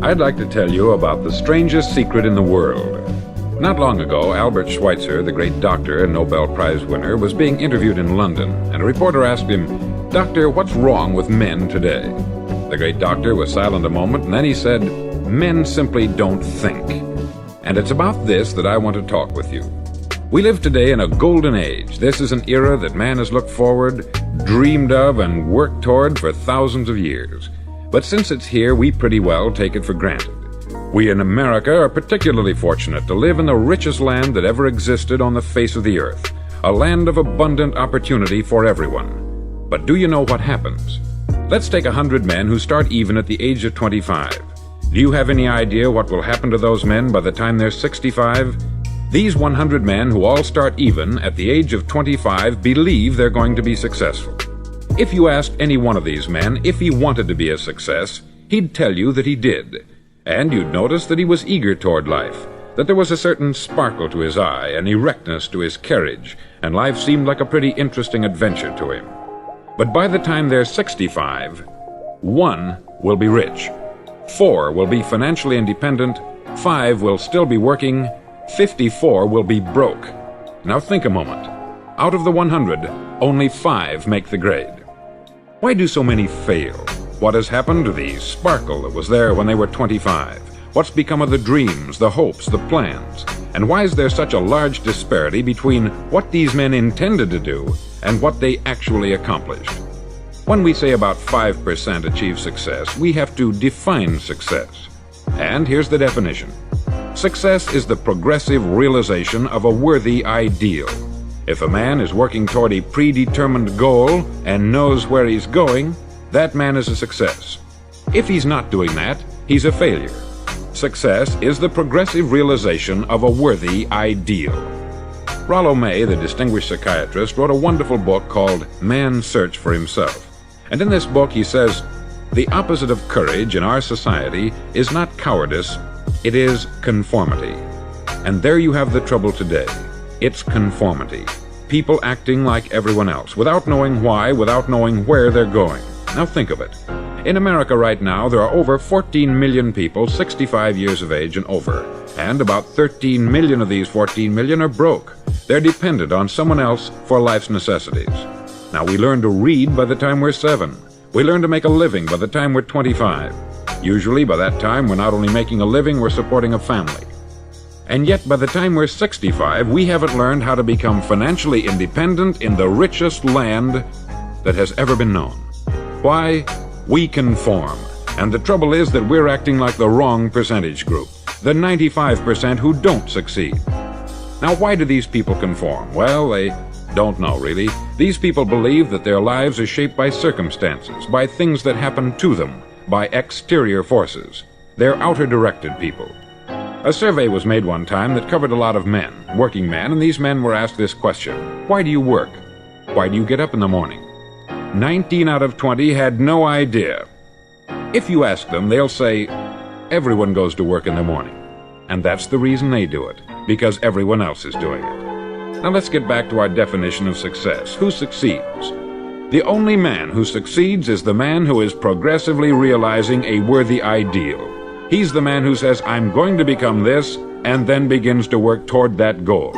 I'd like to tell you about the strangest secret in the world. Not long ago, Albert Schweitzer, the great doctor and Nobel Prize winner, was being interviewed in London, and a reporter asked him, "Doctor, what's wrong with men today?" The great doctor was silent a moment, and then he said, "Men simply don't think." And it's about this that I want to talk with you. We live today in a golden age. This is an era that man has looked forward, dreamed of, and worked toward for thousands of years. But since it's here, we pretty well take it for granted. We in America are particularly fortunate to live in the richest land that ever existed on the face of the earth, a land of abundant opportunity for everyone. But do you know what happens? Let's take 100 men who start even at the age of 25. Do you have any idea what will happen to those men by the time they're 65? These 100 men who all start even at the age of 25 believe they're going to be successful. If you asked any one of these men if he wanted to be a success, he'd tell you that he did. And you'd notice that he was eager toward life, that there was a certain sparkle to his eye, an erectness to his carriage, and life seemed like a pretty interesting adventure to him. But by the time they're 65, 1 will be rich, 4 will be financially independent, 5 will still be working, 54 will be broke. Now think a moment. Out of the 100, only 5 make the grade. Why do so many fail? What has happened to the sparkle that was there when they were 25? What's become of the dreams, the hopes, the plans? And why is there such a large disparity between what these men intended to do and what they actually accomplished? When we say about 5% achieve success, we have to define success. And here's the definition. Success is the progressive realization of a worthy ideal. If a man is working toward a predetermined goal and knows where he's going, that man is a success. If he's not doing that, he's a failure. Success is the progressive realization of a worthy ideal. Rollo May, the distinguished psychiatrist, wrote a wonderful book called Man's Search for Himself. And in this book he says, the opposite of courage in our society is not cowardice, it is conformity. And there you have the trouble today. It's conformity. People acting like everyone else, without knowing why, without knowing where they're going. Now think of it. In America right now, there are over 14 million people 65 years of age and over, and about 13 million of these 14 million are broke. They're dependent on someone else for life's necessities. Now we learn to read by the time we're 7. We learn to make a living by the time we're 25. Usually by that time we're not only making a living, we're supporting a family. And yet by the time we're 65, we haven't learned how to become financially independent in the richest land that has ever been known. Why? We conform. And the trouble is that we're acting like the wrong percentage group, the 95% who don't succeed. Now why do these people conform? Well, they don't know really. These people believe that their lives are shaped by circumstances, by things that happen to them, by exterior forces. They're outer-directed people. A survey was made one time that covered a lot of men, working men, and these men were asked this question: why do you work? Why do you get up in the morning? 19 out of 20 had no idea. If you ask them, they'll say, everyone goes to work in the morning. And that's the reason they do it, because everyone else is doing it. Now let's get back to our definition of success. Who succeeds? The only man who succeeds is the man who is progressively realizing a worthy ideal. He's the man who says, I'm going to become this, and then begins to work toward that goal.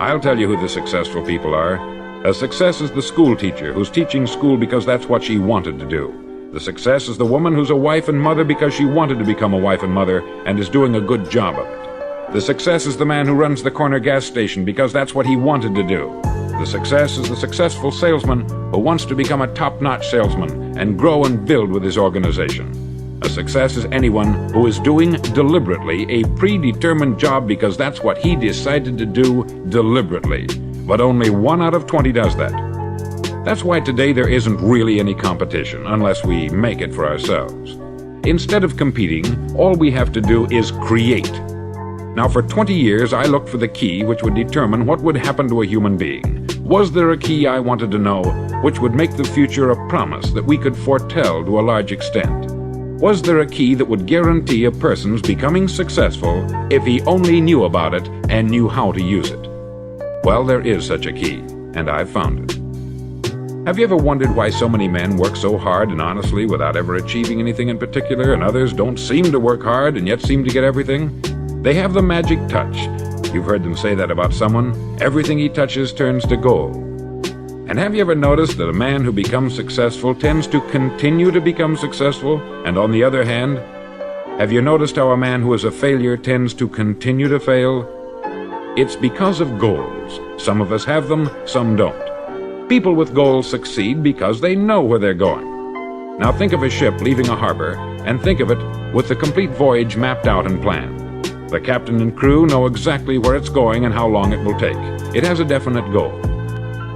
I'll tell you who the successful people are. A success is the school teacher who's teaching school because that's what she wanted to do. The success is the woman who's a wife and mother because she wanted to become a wife and mother and is doing a good job of it. The success is the man who runs the corner gas station because that's what he wanted to do. The success is the successful salesman who wants to become a top-notch salesman and grow and build with his organization. A success is anyone who is doing deliberately a predetermined job because that's what he decided to do deliberately. But only 1 out of 20 does that. That's why today there isn't really any competition unless we make it for ourselves. Instead of competing, all we have to do is create. Now for 20 years I looked for the key which would determine what would happen to a human being. Was there a key I wanted to know which would make the future a promise that we could foretell to a large extent? Was there a key that would guarantee a person's becoming successful if he only knew about it and knew how to use it? Well, there is such a key, and I've found it. Have you ever wondered why so many men work so hard and honestly without ever achieving anything in particular, and others don't seem to work hard and yet seem to get everything? They have the magic touch. You've heard them say that about someone. Everything he touches turns to gold. And have you ever noticed that a man who becomes successful tends to continue to become successful? And on the other hand, have you noticed how a man who is a failure tends to continue to fail? It's because of goals. Some of us have them, some don't. People with goals succeed because they know where they're going. Now think of a ship leaving a harbor, and think of it with the complete voyage mapped out and planned. The captain and crew know exactly where it's going and how long it will take. It has a definite goal.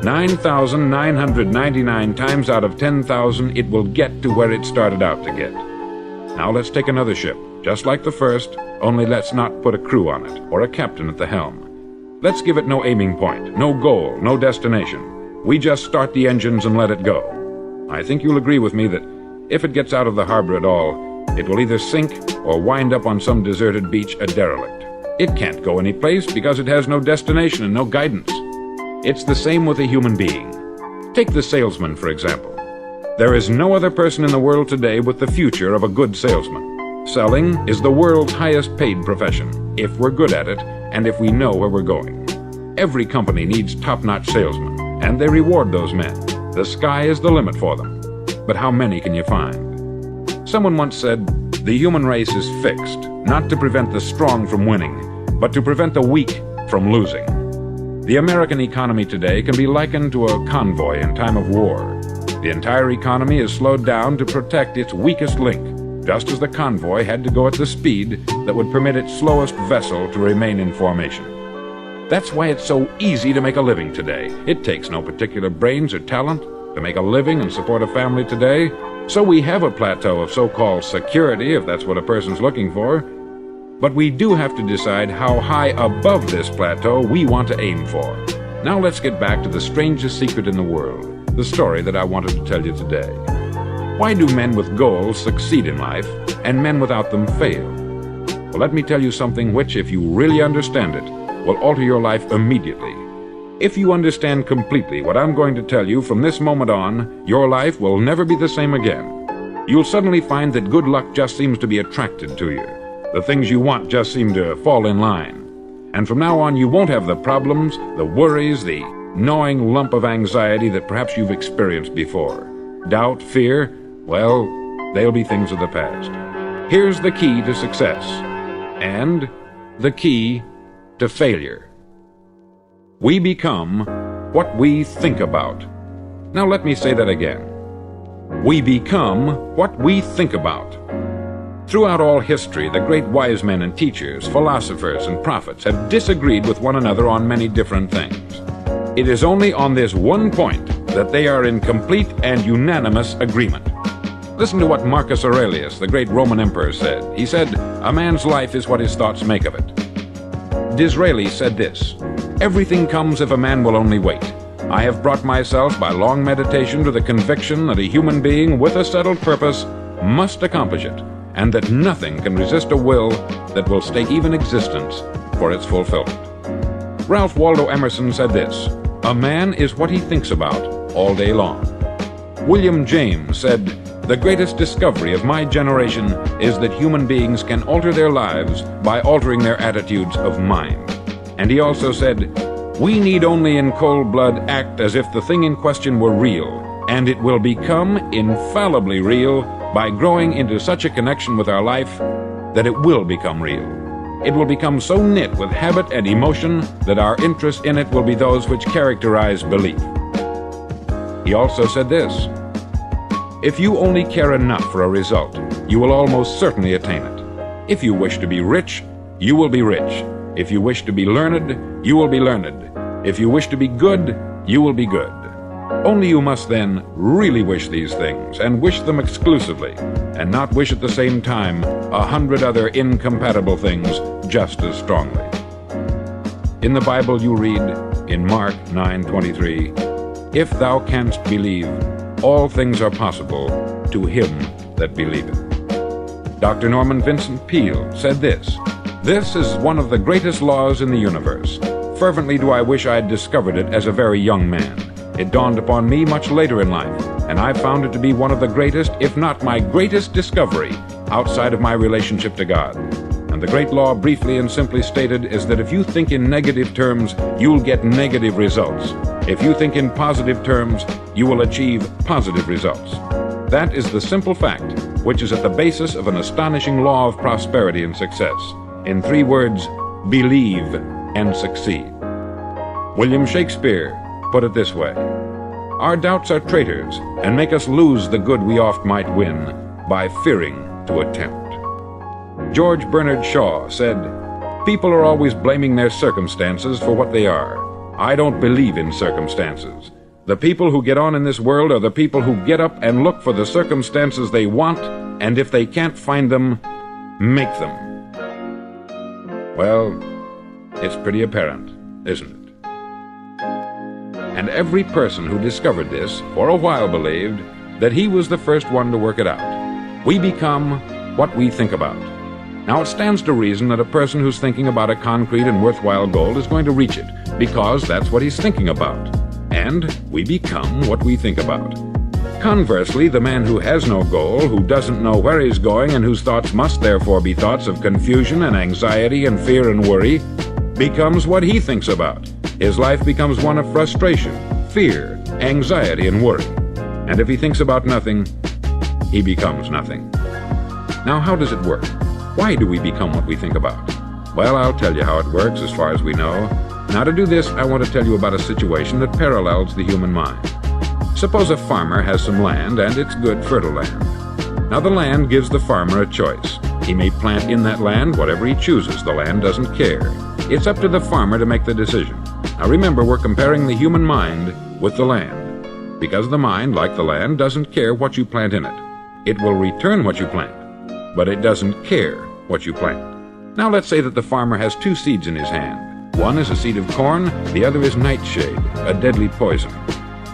9,999 times out of 10,000 it will get to where it started out to get. Now let's take another ship, just like the first, only let's not put a crew on it, or a captain at the helm. Let's give it no aiming point, no goal, no destination. We just start the engines and let it go. I think you'll agree with me that if it gets out of the harbor at all, it will either sink or wind up on some deserted beach a derelict. It can't go any place because it has no destination and no guidance. It's the same with a human being. Take the salesman, for example. There is no other person in the world today with the future of a good salesman. Selling is the world's highest paid profession, if we're good at it and if we know where we're going. Every company needs top-notch salesmen, and they reward those men. The sky is the limit for them. But how many can you find? Someone once said, the human race is fixed, not to prevent the strong from winning, but to prevent the weak from losing. The American economy today can be likened to a convoy in time of war. The entire economy is slowed down to protect its weakest link, just as the convoy had to go at the speed that would permit its slowest vessel to remain in formation. That's why it's so easy to make a living today. It takes no particular brains or talent to make a living and support a family today. So we have a plateau of so-called security, if that's what a person's looking for. But we do have to decide how high above this plateau we want to aim for. Now let's get back to the strangest secret in the world, the story that I wanted to tell you today. Why do men with goals succeed in life and men without them fail? Well, let me tell you something which, if you really understand it, will alter your life immediately. If you understand completely what I'm going to tell you from this moment on, your life will never be the same again. You'll suddenly find that good luck just seems to be attracted to you. The things you want just seem to fall in line. And from now on, you won't have the problems, the worries, the gnawing lump of anxiety that perhaps you've experienced before. Doubt, fear, well, they'll be things of the past. Here's the key to success, and the key to failure. We become what we think about. Now let me say that again. We become what we think about. Throughout all history, the great wise men and teachers, philosophers and prophets have disagreed with one another on many different things. It is only on this one point that they are in complete and unanimous agreement. Listen to what Marcus Aurelius, the great Roman emperor, said. He said, "A man's life is what his thoughts make of it." Disraeli said this, "Everything comes if a man will only wait. I have brought myself by long meditation to the conviction that a human being with a settled purpose must accomplish it, and that nothing can resist a will that will stake even existence for its fulfillment." Ralph Waldo Emerson said this, "A man is what he thinks about all day long." William James said, "The greatest discovery of my generation is that human beings can alter their lives by altering their attitudes of mind." And he also said, "We need only in cold blood act as if the thing in question were real, and it will become infallibly real by growing into such a connection with our life that it will become real. It will become so knit with habit and emotion that our interest in it will be those which characterize belief." He also said this, "If you only care enough for a result, you will almost certainly attain it. If you wish to be rich, you will be rich. If you wish to be learned, you will be learned. If you wish to be good, you will be good. Only you must then really wish these things, and wish them exclusively, and not wish at the same time 100 other incompatible things just as strongly." In the Bible you read, in Mark 9:23, "If thou canst believe, all things are possible to him that believeth." Dr. Norman Vincent Peale said this, "This is one of the greatest laws in the universe. Fervently do I wish I had discovered it as a very young man. It dawned upon me much later in life, and I found it to be one of the greatest, if not my greatest discovery, outside of my relationship to God. And the great law, briefly and simply stated, is that if you think in negative terms, you'll get negative results. If you think in positive terms, you will achieve positive results. That is the simple fact, which is at the basis of an astonishing law of prosperity and success. In 3 words, believe and succeed. William Shakespeare put it this way: our doubts are traitors and make us lose the good we oft might win by fearing to attempt. George Bernard Shaw said, people are always blaming their circumstances for what they are. I don't believe in circumstances. The people who get on in this world are the people who get up and look for the circumstances they want, and if they can't find them, make them. Well, it's pretty apparent, isn't it? And every person who discovered this for a while believed that he was the first one to work it out. We become what we think about. Now, it stands to reason that a person who's thinking about a concrete and worthwhile goal is going to reach it, because that's what he's thinking about. And we become what we think about. Conversely, the man who has no goal, who doesn't know where he's going, and whose thoughts must therefore be thoughts of confusion and anxiety and fear and worry, becomes what he thinks about. His life becomes one of frustration, fear, anxiety, and worry. And if he thinks about nothing, he becomes nothing. Now, how does it work? Why do we become what we think about? Well, I'll tell you how it works as far as we know. Now, to do this, I want to tell you about a situation that parallels the human mind. Suppose a farmer has some land, and it's good, fertile land. Now, the land gives the farmer a choice. He may plant in that land whatever he chooses. The land doesn't care. It's up to the farmer to make the decision. Now, remember, we're comparing the human mind with the land, because the mind, like the land, doesn't care what you plant in it. It will return what you plant, but it doesn't care what you plant. Now, let's say that the farmer has 2 seeds in his hand. One is a seed of corn, the other is nightshade, a deadly poison.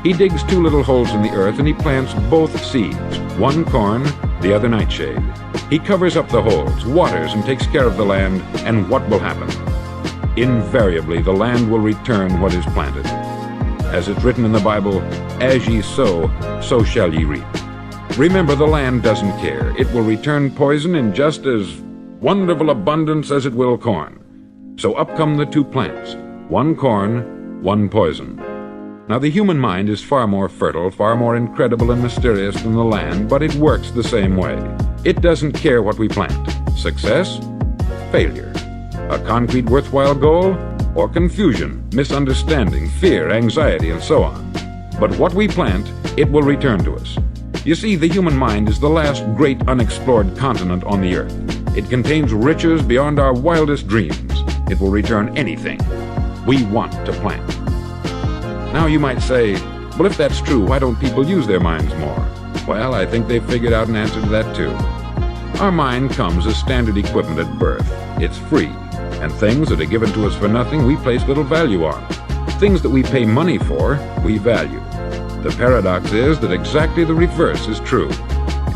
He digs 2 little holes in the earth and he plants both seeds, one corn, the other nightshade. He covers up the holes, waters, and takes care of the land, and what will happen? Invariably, the land will return what is planted. As it's written in the Bible, as ye sow, so shall ye reap. Remember, the land doesn't care. It will return poison in just as wonderful abundance as it will corn. So up come the 2 plants, one corn, one poison. Now, the human mind is far more fertile, far more incredible and mysterious than the land, but it works the same way. It doesn't care what we plant. Success, failure. A concrete worthwhile goal, or confusion, misunderstanding, fear, anxiety, and so on. But what we plant, it will return to us. You see, the human mind is the last great unexplored continent on the earth. It contains riches beyond our wildest dreams. It will return anything we want to plant. Now, you might say, well, if that's true, why don't people use their minds more? Well, I think they've figured out an answer to that too. Our mind comes as standard equipment at birth. It's free, and things that are given to us for nothing, we place little value on. Things that we pay money for, we value. The paradox is that exactly the reverse is true.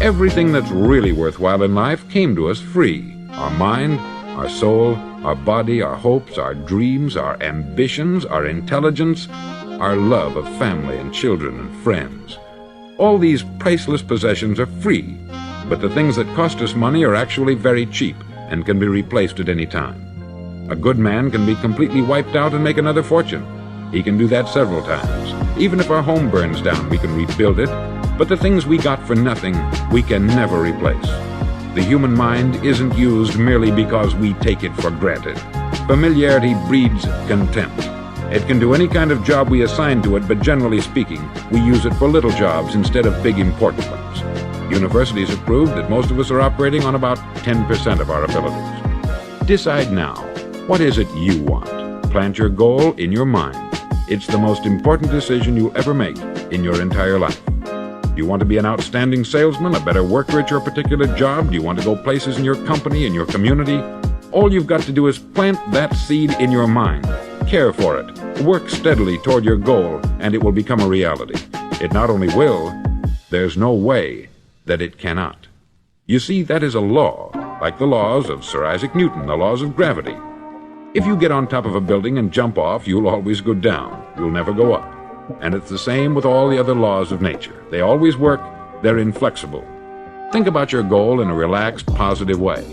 Everything that's really worthwhile in life came to us free. Our mind, our soul, our body, our hopes, our dreams, our ambitions, our intelligence, our love of family and children and friends. All these priceless possessions are free, but the things that cost us money are actually very cheap and can be replaced at any time. A good man can be completely wiped out and make another fortune. He can do that several times. Even if our home burns down, we can rebuild it, but the things we got for nothing, we can never replace. The human mind isn't used merely because we take it for granted. Familiarity breeds contempt. It can do any kind of job we assign to it, but generally speaking, we use it for little jobs instead of big important ones. Universities have proved that most of us are operating on about 10% of our abilities. Decide now, what is it you want? Plant your goal in your mind. It's the most important decision you'll ever make in your entire life. Do you want to be an outstanding salesman, a better worker at your particular job? Do you want to go places in your company, in your community? All you've got to do is plant that seed in your mind. Care for it. Work steadily toward your goal, and it will become a reality. It not only will, there's no way that it cannot. You see, that is a law, like the laws of Sir Isaac Newton, the laws of gravity. If you get on top of a building and jump off, you'll always go down. You'll never go up. And it's the same with all the other laws of nature. They always work, they're inflexible. Think about your goal in a relaxed, positive way.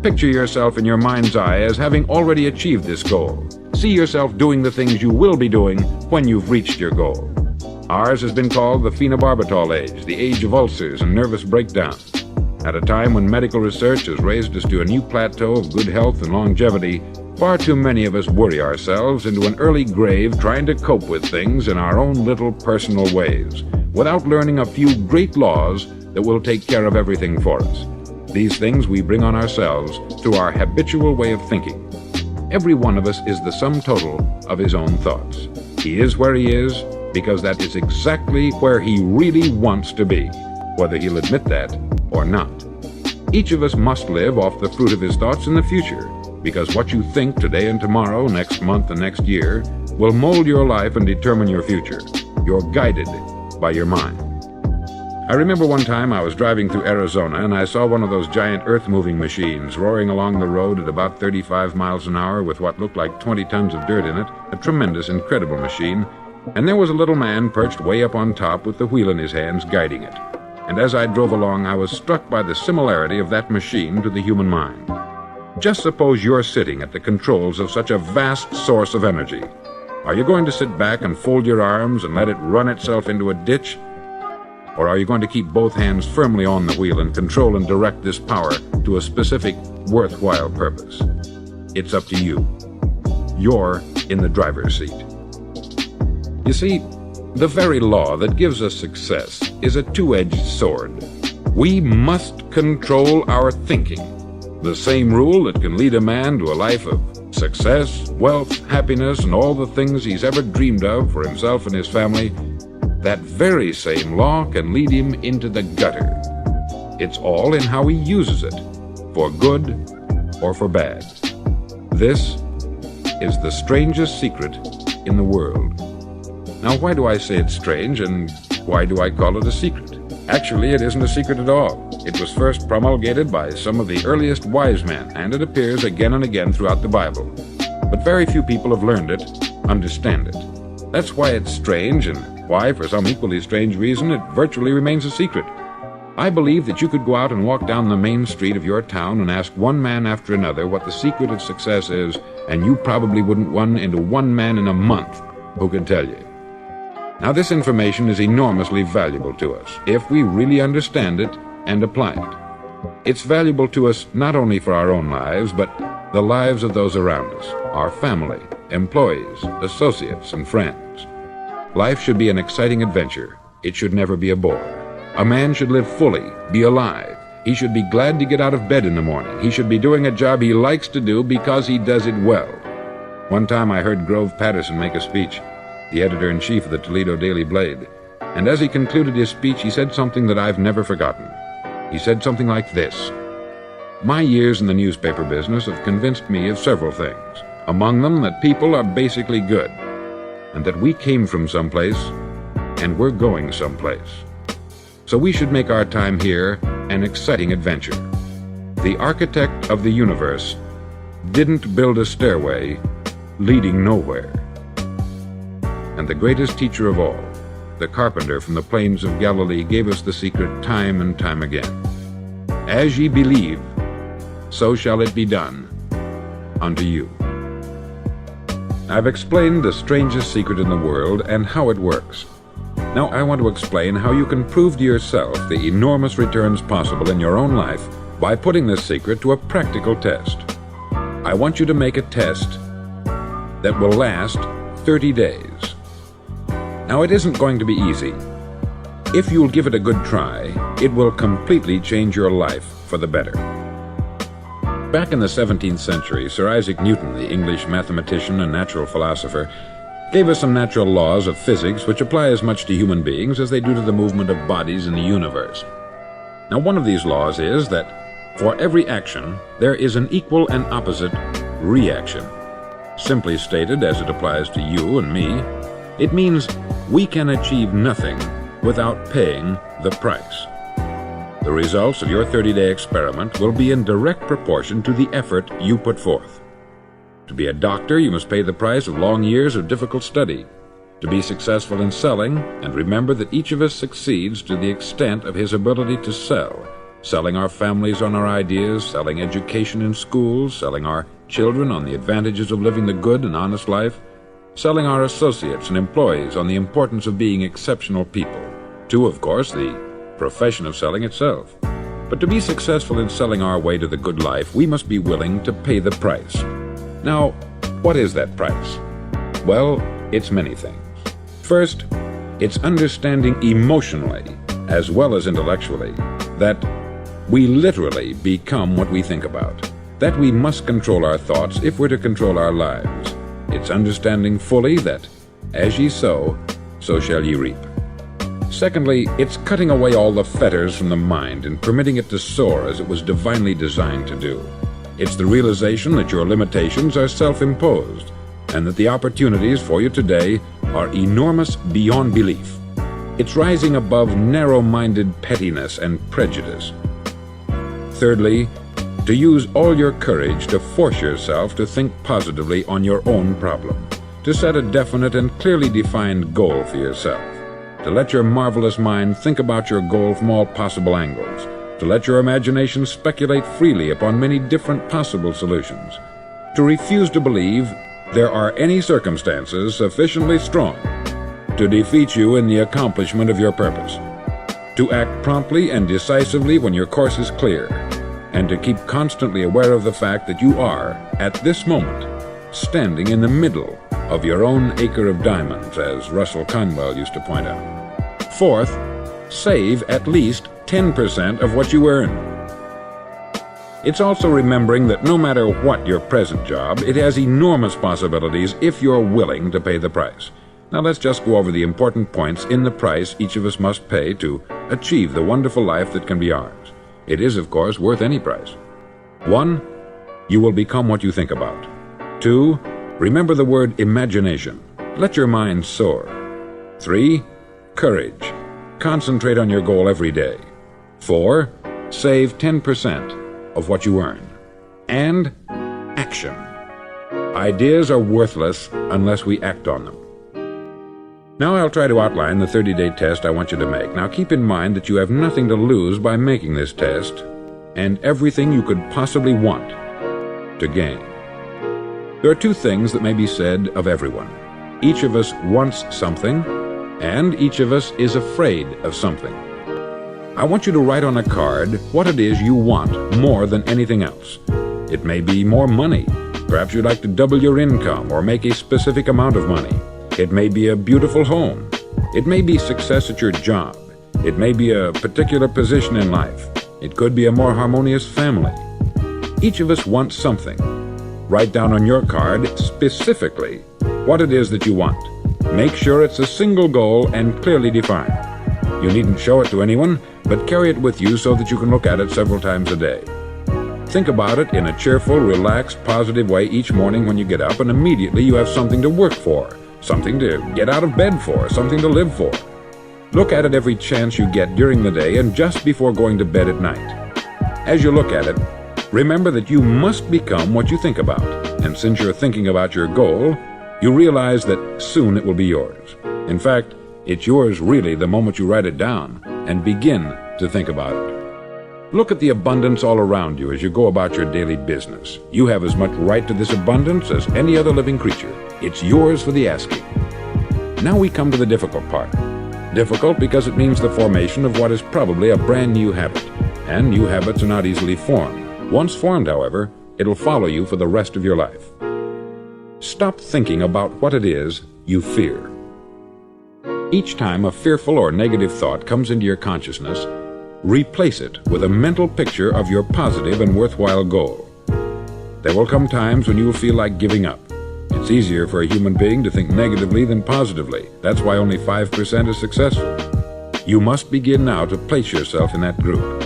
Picture yourself in your mind's eye as having already achieved this goal. See yourself doing the things you will be doing when you've reached your goal. Ours has been called the phenobarbital age, the age of ulcers and nervous breakdowns. At a time when medical research has raised us to a new plateau of good health and longevity, far too many of us worry ourselves into an early grave trying to cope with things in our own little personal ways, without learning a few great laws that will take care of everything for us. These things we bring on ourselves through our habitual way of thinking. Every one of us is the sum total of his own thoughts. He is where he is because that is exactly where he really wants to be, whether he'll admit that or not. Each of us must live off the fruit of his thoughts in the future, because what you think today and tomorrow, next month and next year, will mold your life and determine your future. You're guided by your mind. I remember one time I was driving through Arizona and I saw one of those giant earth-moving machines roaring along the road at about 35 miles an hour with what looked like 20 tons of dirt in it, a tremendous, incredible machine, and there was a little man perched way up on top with the wheel in his hands guiding it. And as I drove along, I was struck by the similarity of that machine to the human mind. Just suppose you're sitting at the controls of such a vast source of energy. Are you going to sit back and fold your arms and let it run itself into a ditch? Or are you going to keep both hands firmly on the wheel and control and direct this power to a specific, worthwhile purpose? It's up to you. You're in the driver's seat. You see, the very law that gives us success is a two-edged sword. We must control our thinking. The same rule that can lead a man to a life of success, wealth, happiness, and all the things he's ever dreamed of for himself and his family, that very same law can lead him into the gutter. It's all in how he uses it, for good or for bad. This is the strangest secret in the world. Now, why do I say it's strange, and why do I call it a secret? Actually, it isn't a secret at all. It was first promulgated by some of the earliest wise men, and it appears again and again throughout the Bible. But very few people have learned it, understand it. That's why it's strange, and why, for some equally strange reason, it virtually remains a secret. I believe that you could go out and walk down the main street of your town and ask one man after another what the secret of success is, and you probably wouldn't run into one man in a month who could tell you. Now, this information is enormously valuable to us if we really understand it and apply it. It's valuable to us not only for our own lives, but the lives of those around us, our family, employees, associates, and friends. Life should be an exciting adventure. It should never be a bore. A man should live fully, be alive. He should be glad to get out of bed in the morning. He should be doing a job he likes to do because he does it well. One time I heard Grove Patterson make a speech, the editor-in-chief of the Toledo Daily Blade, and as he concluded his speech, he said something that I've never forgotten. He said something like this: "My years in the newspaper business have convinced me of several things, among them that people are basically good, and that we came from someplace, and we're going someplace. So we should make our time here an exciting adventure. The architect of the universe didn't build a stairway leading nowhere." And the greatest teacher of all, the carpenter from the plains of Galilee, gave us the secret time and time again. As ye believe, so shall it be done unto you. I've explained the strangest secret in the world and how it works. Now I want to explain how you can prove to yourself the enormous returns possible in your own life by putting this secret to a practical test. I want you to make a test that will last 30 days. Now, it isn't going to be easy. If you'll give it a good try, it will completely change your life for the better. Back in the 17th century, Sir Isaac Newton, the English mathematician and natural philosopher, gave us some natural laws of physics which apply as much to human beings as they do to the movement of bodies in the universe. Now, one of these laws is that for every action, there is an equal and opposite reaction. Simply stated, as it applies to you and me, it means we can achieve nothing without paying the price. The results of your 30-day experiment will be in direct proportion to the effort you put forth. To be a doctor, you must pay the price of long years of difficult study. To be successful in selling, and remember that each of us succeeds to the extent of his ability to sell. Selling our families on our ideas, selling education in schools, selling our children on the advantages of living the good and honest life, selling our associates and employees on the importance of being exceptional people. To, of course, the profession of selling itself. But to be successful in selling our way to the good life, we must be willing to pay the price. Now, what is that price? Well, it's many things. First, it's understanding emotionally, as well as intellectually, that we literally become what we think about, that we must control our thoughts if we're to control our lives. It's understanding fully that, as ye sow, so shall ye reap. Secondly, it's cutting away all the fetters from the mind and permitting it to soar as it was divinely designed to do. It's the realization that your limitations are self-imposed, and that the opportunities for you today are enormous beyond belief. It's rising above narrow-minded pettiness and prejudice. Thirdly, to use all your courage to force yourself to think positively on your own problem, to set a definite and clearly defined goal for yourself, to let your marvelous mind think about your goal from all possible angles, to let your imagination speculate freely upon many different possible solutions, to refuse to believe there are any circumstances sufficiently strong to defeat you in the accomplishment of your purpose, to act promptly and decisively when your course is clear, and to keep constantly aware of the fact that you are, at this moment, standing in the middle of your own acre of diamonds, as Russell Conwell used to point out. Fourth, save at least 10% of what you earn. It's also remembering that no matter what your present job, it has enormous possibilities if you're willing to pay the price. Now let's just go over the important points in the price each of us must pay to achieve the wonderful life that can be ours. It is, of course, worth any price. 1. You will become what you think about. 2. Remember the word imagination. Let your mind soar. 3. Courage. Concentrate on your goal every day. 4. Save 10% of what you earn. And action. Ideas are worthless unless we act on them. Now I'll try to outline the 30-day test I want you to make. Now keep in mind that you have nothing to lose by making this test, and everything you could possibly want to gain. There are two things that may be said of everyone. Each of us wants something, and each of us is afraid of something. I want you to write on a card what it is you want more than anything else. It may be more money. Perhaps you'd like to double your income or make a specific amount of money. It may be a beautiful home. It may be success at your job. It may be a particular position in life. It could be a more harmonious family. Each of us wants something. Write down on your card specifically what it is that you want. Make sure it's a single goal and clearly defined. You needn't show it to anyone, but carry it with you so that you can look at it several times a day. Think about it in a cheerful, relaxed, positive way each morning when you get up, and immediately you have something to work for, something to get out of bed for, something to live for. Look at it every chance you get during the day and just before going to bed at night. As you look at it, remember that you must become what you think about, and since you're thinking about your goal, you realize that soon it will be yours. In fact, it's yours really the moment you write it down and begin to think about it. Look at the abundance all around you as you go about your daily business. You have as much right to this abundance as any other living creature. It's yours for the asking. Now we come to the difficult part. Difficult because it means the formation of what is probably a brand new habit. And new habits are not easily formed. Once formed, however, it'll follow you for the rest of your life. Stop thinking about what it is you fear. Each time a fearful or negative thought comes into your consciousness, replace it with a mental picture of your positive and worthwhile goal. There will come times when you will feel like giving up. It's easier for a human being to think negatively than positively. That's why only 5% is successful. You must begin now to place yourself in that group.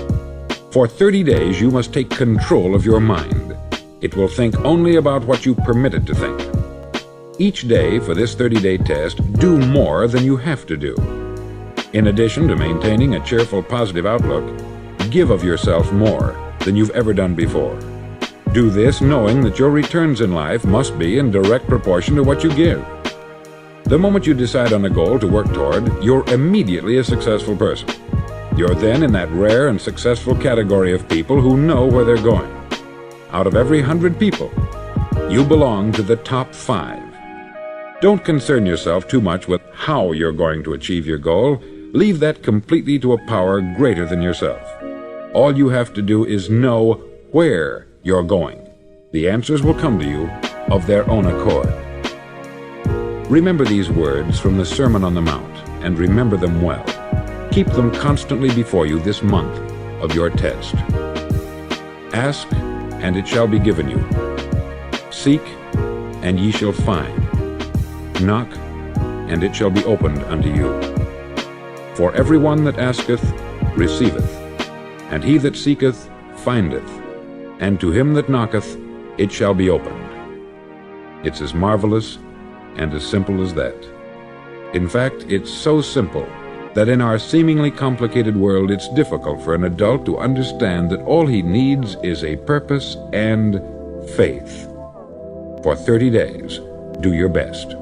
For 30 days, you must take control of your mind. It will think only about what you permit it to think. Each day for this 30-day test, do more than you have to do. In addition to maintaining a cheerful, positive outlook, give of yourself more than you've ever done before. Do this knowing that your returns in life must be in direct proportion to what you give. The moment you decide on a goal to work toward, you're immediately a successful person. You're then in that rare and successful category of people who know where they're going. Out of every 100 people, you belong to the top 5. Don't concern yourself too much with how you're going to achieve your goal. Leave that completely to a power greater than yourself. All you have to do is know where you're going. The answers will come to you of their own accord. Remember these words from the Sermon on the Mount, and remember them well. Keep them constantly before you this month of your test. Ask, and it shall be given you. Seek, and ye shall find. Knock, and it shall be opened unto you. For every one that asketh receiveth, and he that seeketh findeth, and to him that knocketh it shall be opened. It's as marvelous and as simple as that. In fact, it's so simple that in our seemingly complicated world it's difficult for an adult to understand that all he needs is a purpose and faith. For 30 days, do your best.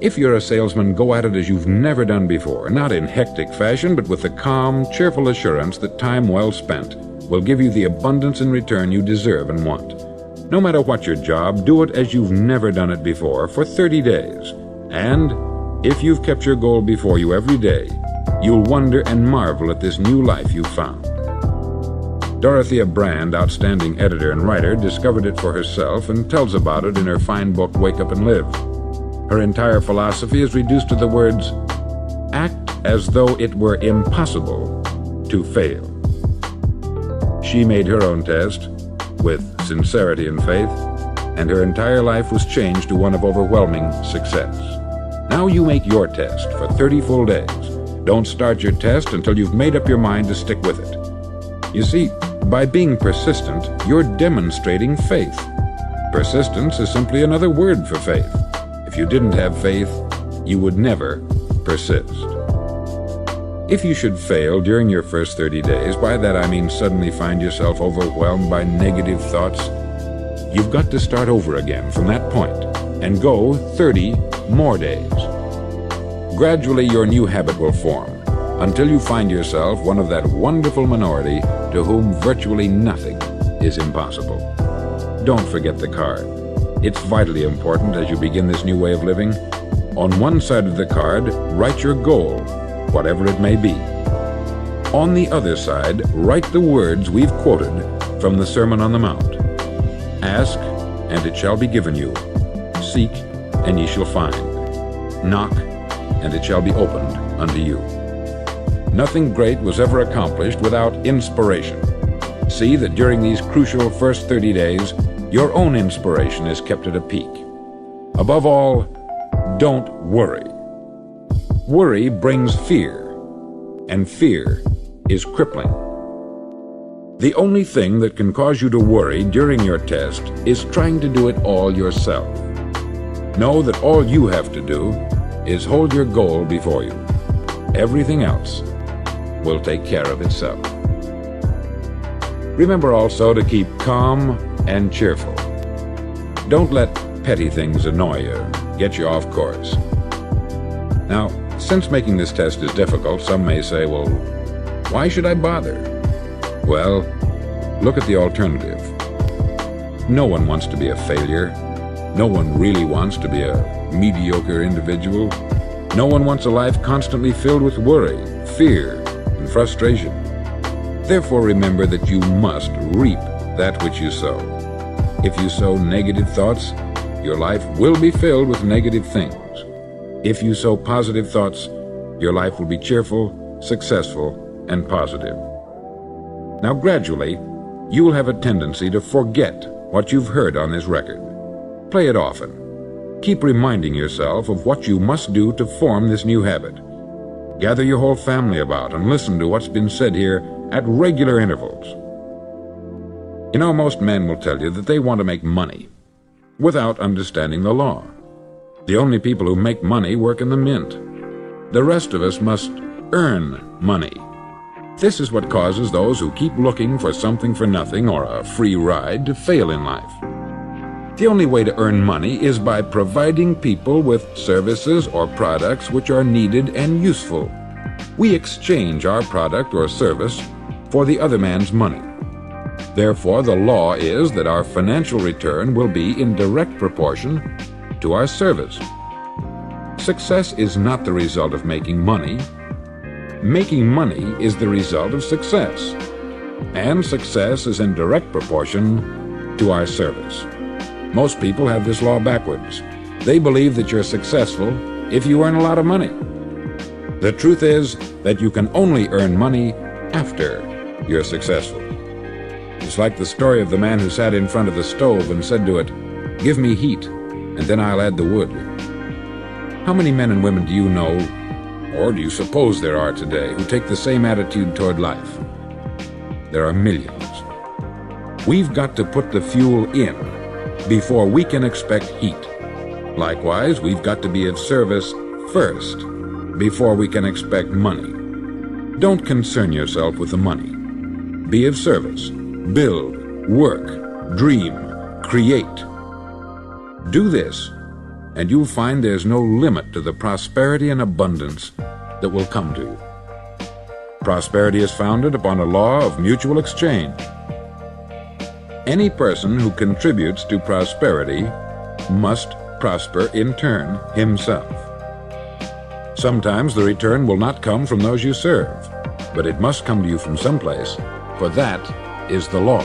If you're a salesman, go at it as you've never done before, not in hectic fashion, but with the calm, cheerful assurance that time well spent will give you the abundance in return you deserve and want. No matter what your job, do it as you've never done it before for 30 days. And if you've kept your goal before you every day, you'll wonder and marvel at this new life you've found. Dorothea Brand, outstanding editor and writer, discovered it for herself and tells about it in her fine book, Wake Up and Live. Her entire philosophy is reduced to the words, act as though it were impossible to fail. She made her own test with sincerity and faith, and her entire life was changed to one of overwhelming success. Now you make your test for 30 full days. Don't start your test until you've made up your mind to stick with it. You see, by being persistent, you're demonstrating faith. Persistence is simply another word for faith. If you didn't have faith, you would never persist. If you should fail during your first 30 days, by that I mean suddenly find yourself overwhelmed by negative thoughts, you've got to start over again from that point and go 30 more days. Gradually your new habit will form until you find yourself one of that wonderful minority to whom virtually nothing is impossible. Don't forget the card. It's vitally important as you begin this new way of living. On one side of the card, write your goal, whatever it may be. On the other side, write the words we've quoted from the Sermon on the Mount. Ask, and it shall be given you. Seek, and ye shall find. Knock, and it shall be opened unto you. Nothing great was ever accomplished without inspiration. See that during these crucial first 30 days, your own inspiration is kept at a peak. Above all, don't worry. Worry brings fear, and fear is crippling. The only thing that can cause you to worry during your test is trying to do it all yourself. Know that all you have to do is hold your goal before you. Everything else will take care of itself. Remember also to keep calm and cheerful. Don't let petty things annoy you, get you off course. Now, since making this test is difficult, some may say, well, why should I bother? Well, look at the alternative. No one wants to be a failure. No one really wants to be a mediocre individual. No one wants a life constantly filled with worry, fear, and frustration. Therefore, remember that you must reap that which you sow. If you sow negative thoughts, your life will be filled with negative things. If you sow positive thoughts, your life will be cheerful, successful, and positive. Now, gradually, you will have a tendency to forget what you've heard on this record. Play it often. Keep reminding yourself of what you must do to form this new habit. Gather your whole family about and listen to what's been said here at regular intervals. You know, most men will tell you that they want to make money without understanding the law. The only people who make money work in the mint. The rest of us must earn money. This is what causes those who keep looking for something for nothing or a free ride to fail in life. The only way to earn money is by providing people with services or products which are needed and useful. We exchange our product or service for the other man's money. Therefore, the law is that our financial return will be in direct proportion to our service. Success is not the result of making money. Making money is the result of success. And success is in direct proportion to our service. Most people have this law backwards. They believe that you're successful if you earn a lot of money. The truth is that you can only earn money after you're successful. It's like the story of the man who sat in front of the stove and said to it, "Give me heat, and then I'll add the wood." How many men and women do you know, or do you suppose there are today, who take the same attitude toward life? There are millions. We've got to put the fuel in before we can expect heat. Likewise, we've got to be of service first before we can expect money. Don't concern yourself with the money. Be of service. Build, work, dream, create. Do this, and you'll find there's no limit to the prosperity and abundance that will come to you. Prosperity is founded upon a law of mutual exchange. Any person who contributes to prosperity must prosper in turn himself. Sometimes the return will not come from those you serve, but it must come to you from someplace, for that is the law.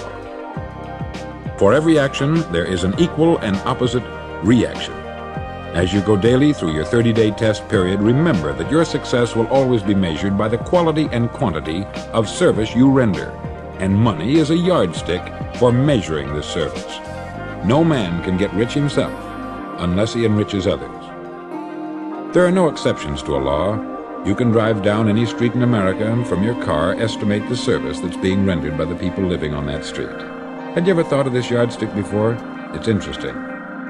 For every action, there is an equal and opposite reaction. As you go daily through your 30-day test period, remember that your success will always be measured by the quality and quantity of service you render, and money is a yardstick for measuring this service. No man can get rich himself unless he enriches others. There are no exceptions to a law. You can drive down any street in America and from your car estimate the service that's being rendered by the people living on that street. Had you ever thought of this yardstick before? It's interesting.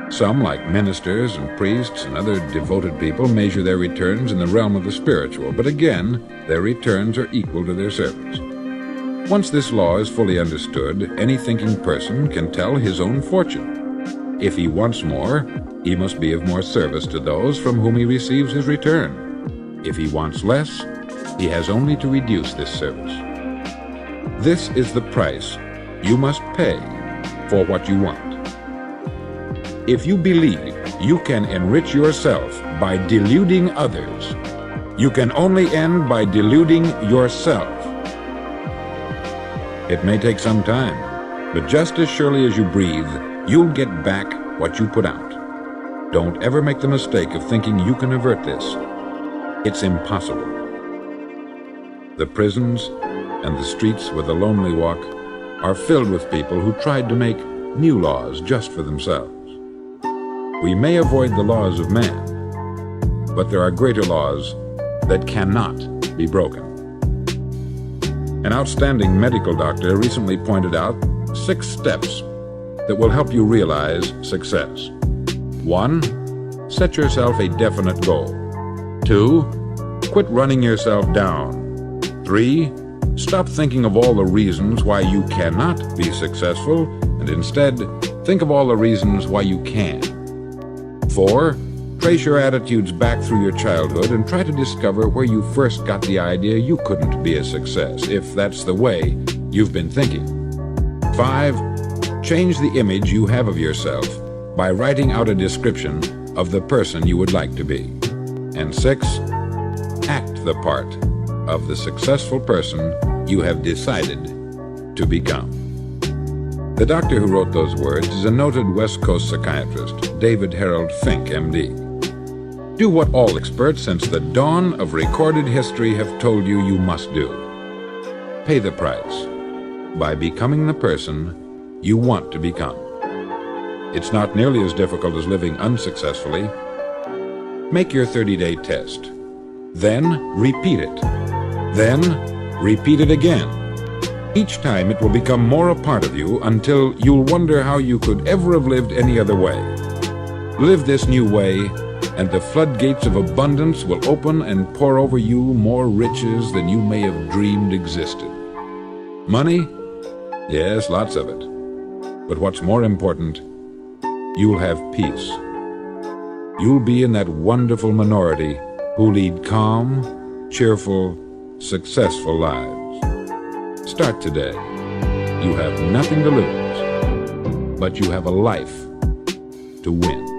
Some, like ministers and priests and other devoted people, measure their returns in the realm of the spiritual, but again, their returns are equal to their service. Once this law is fully understood, any thinking person can tell his own fortune. If he wants more, he must be of more service to those from whom he receives his return. If he wants less, he has only to reduce this service. This is the price you must pay for what you want. If you believe you can enrich yourself by deluding others, you can only end by deluding yourself. It may take some time, but just as surely as you breathe, you'll get back what you put out. Don't ever make the mistake of thinking you can avert this. It's impossible. The prisons and the streets where the lonely walk are filled with people who tried to make new laws just for themselves. We may avoid the laws of man, but there are greater laws that cannot be broken. An outstanding medical doctor recently pointed out 6 steps that will help you realize success. 1. Set yourself a definite goal. 2. Quit running yourself down. 3. Stop thinking of all the reasons why you cannot be successful, and instead, think of all the reasons why you can. 4. Trace your attitudes back through your childhood and try to discover where you first got the idea you couldn't be a success, if that's the way you've been thinking. 5. Change the image you have of yourself by writing out a description of the person you would like to be. And 6. Act the part of the successful person you have decided to become. The doctor who wrote those words is a noted West Coast psychiatrist, David Harold Fink, M.D. Do what all experts since the dawn of recorded history have told you you must do. Pay the price by becoming the person you want to become. It's not nearly as difficult as living unsuccessfully. Make your 30-day test. Then repeat it. Then repeat it again. Each time it will become more a part of you until you'll wonder how you could ever have lived any other way. Live this new way, and the floodgates of abundance will open and pour over you more riches than you may have dreamed existed. Money? Yes, lots of it. But what's more important you'll have peace. You'll be in that wonderful minority who lead calm, cheerful, successful lives. Start today. You have nothing to lose, but you have a life to win.